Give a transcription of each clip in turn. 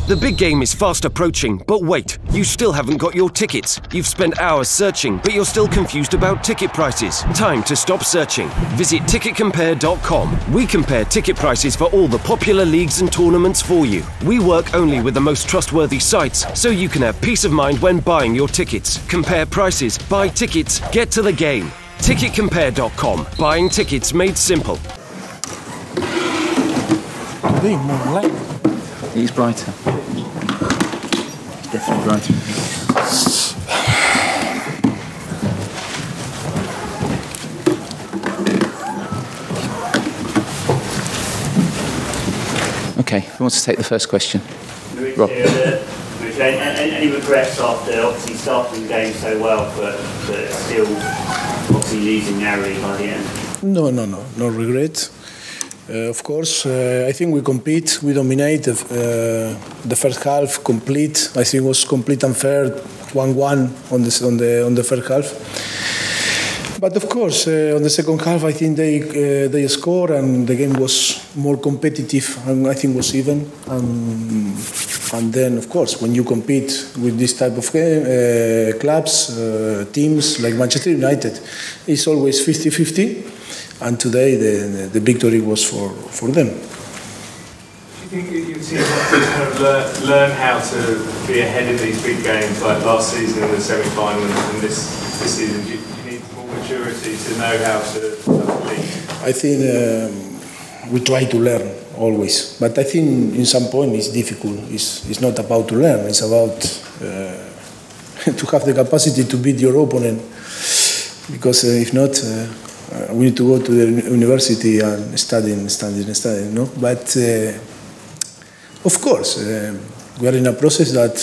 The big game is fast approaching, but wait, you still haven't got your tickets. You've spent hours searching, but you're still confused about ticket prices. Time to stop searching. Visit ticketcompare.com. We compare ticket prices for all the popular leagues and tournaments for you. We work only with the most trustworthy sites, so you can have peace of mind when buying your tickets. Compare prices, buy tickets, get to the game. Ticketcompare.com. Buying tickets made simple. Today more light. He's brighter. Definitely brighter. Okay, who wants to take the first question? Rob. Any regrets after obviously starting the game so well, but still obviously losing narrowly by the end? No regret. Of course, I think we compete, we dominate. The first half complete. I think it was complete and fair, 1-1 on the first half. But of course, on the second half, I think they scored and the game was more competitive and I think was even. And then, of course, when you compete with this type of game, clubs, teams like Manchester United, it's always 50-50. And today the victory was for them. Do you think your team have to kind of learn how to be ahead of these big games like last season in the semi-final and this season? Do you need more maturity to know how to lead? I think we try to learn always, but I think in some point it's difficult. It's not about to learn, it's about to have the capacity to beat your opponent, because if not, we need to go to the university and study, no? But of course, we are in a process that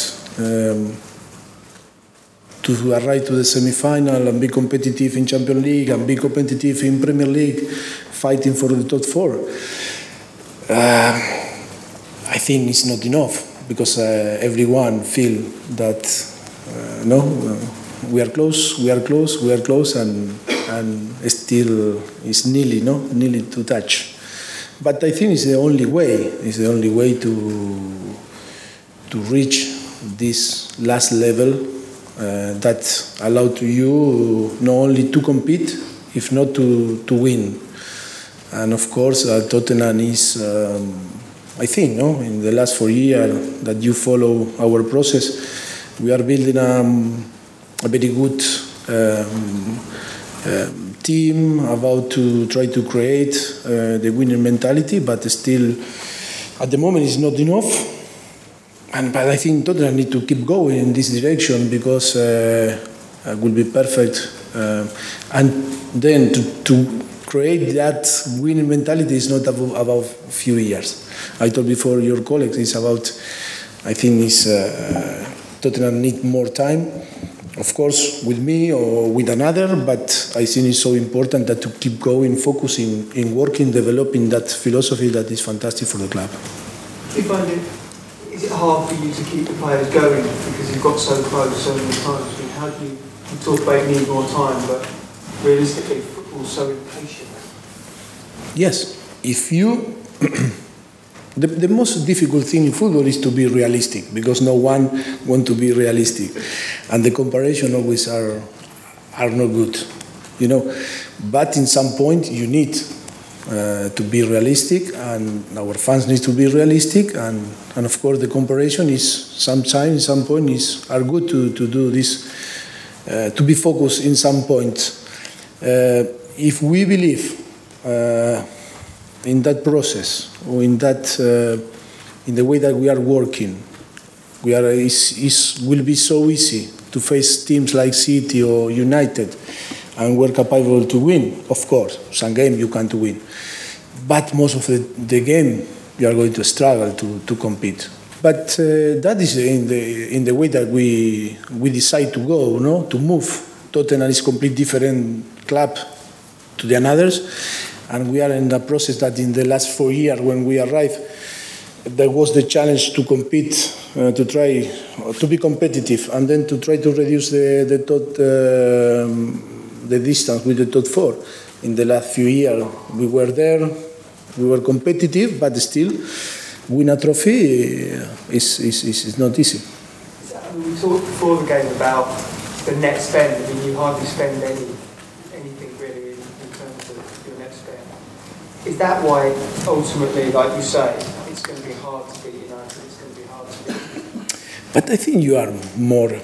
to arrive to the semi-final and be competitive in Champions League and be competitive in Premier League, fighting for the top four. I think it's not enough, because everyone feel that we are close, and still it's nearly to touch. But I think it's the only way to reach this last level that allow to you not only to compete, if not to win. And of course, Tottenham is, I think, in the last 4 years that you follow our process, we are building a very good team about to try to create the winning mentality, but still at the moment it's not enough. But I think Tottenham need to keep going in this direction, because it will be perfect. And then to create that winning mentality is not about a few years. I told before your colleagues, it's about, I think it's Tottenham need more time. Of course, with me or with another, but I think it's so important that to keep going, focusing in working, developing that philosophy that is fantastic for the club. Do you find is it hard for you to keep the players going because you've got so close so many times? I mean, how do you talk about need more time, but realistically, football's so impatient? Yes, if you. The most difficult thing in football is to be realistic, because no one wants to be realistic, and the comparison always are not good, But in some point you need to be realistic, and our fans need to be realistic, and of course the comparison is sometimes, some point are good to do this, to be focused in some point. If we believe in that process, or in the way that we are working, will be so easy to face teams like City or United, and we're capable to win. Of course, some game you can't win, but most of the game you are going to struggle to compete. But that is in the way that we decide to go, to move. Tottenham is a completely different club to the others. And we are in the process that in the last 4 years, when we arrived, there was the challenge to compete, to try to be competitive, and then to try to reduce the distance with the top four. In the last few years, we were there, we were competitive, but still win a trophy is not easy. We talked before the game about the net spend. I mean, you hardly spend anything really in terms of your net spend. Is that why, ultimately, like you say, it's going to be hard to beat United, it's going to be hard to beat? But I think you are more...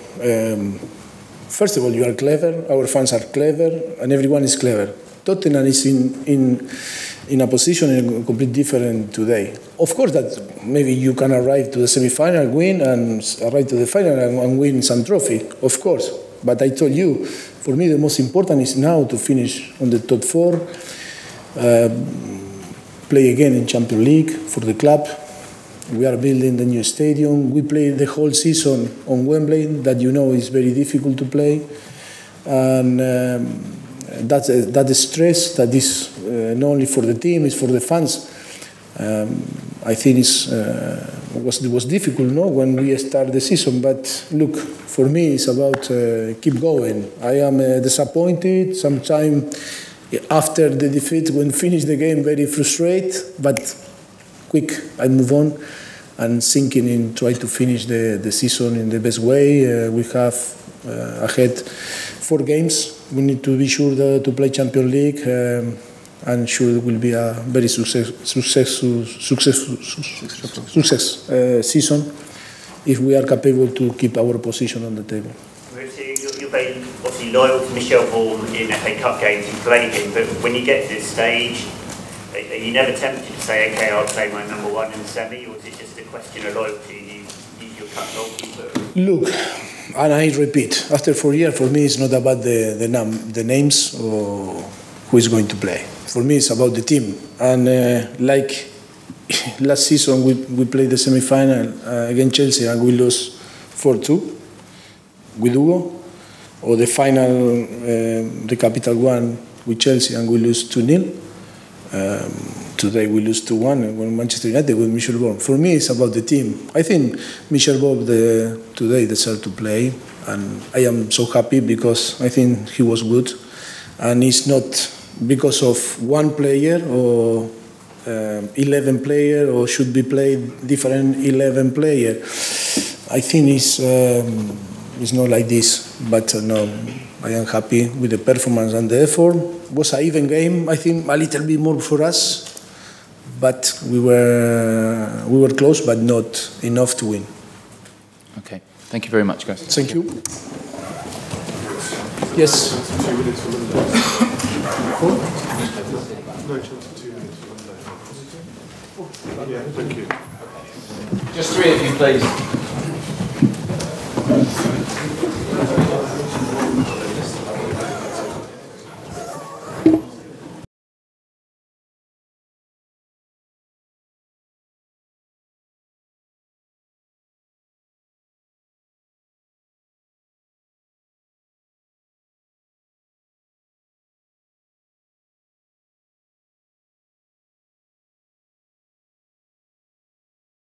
first of all, you are clever, our fans are clever, and everyone is clever. Tottenham is in a position completely different today. Of course that maybe you can arrive to the semi-final, win, and arrive to the final and win some trophy, of course. But I told you, for me the most important is now to finish on the top 4, play again in Champions League for the club. We are building the new stadium. We play the whole season on Wembley, that you know is very difficult to play. And that stress that is not only for the team, it's for the fans. I think it was difficult, no, when we start the season. But look, for me, it's about keep going. I am disappointed. Sometimes after the defeat, when finish the game, very frustrated. But quick, I move on and thinking in try to finish the season in the best way. We have ahead 4 games. We need to be sure to play Champions League. And sure it will be a very successful season if we are capable to keep our position on the table. You're very obviously loyal to Michel Vorm in FA Cup games, you play him, but when you get to this stage, are you never tempted to say, okay, I'll play my number 1 in the semi, or is it just a question of loyalty? You're cut goalkeeper? Look, and I repeat, after 4 years, for me it's not about the names or who is going to play. For me, it's about the team. And like last season, we played the semi-final against Chelsea and we lost 4-2 with Hugo. Or the final, the capital one with Chelsea and we lose 2-0. Today we lose 2-1 when Manchester United with Michel Vorm. For me, it's about the team. I think Michel Vorm today deserved to play. And I am so happy because I think he was good. And it's not because of one player or 11 players or should be played different 11 players. I think it's not like this, but no, I am happy with the performance and the effort. It was an even game, I think a little bit more for us, but we were close, but not enough to win. Okay, thank you very much, guys. Thank you. Yes. No chance for 2 minutes for Monday. Yeah, thank you. Just 3 of you, please.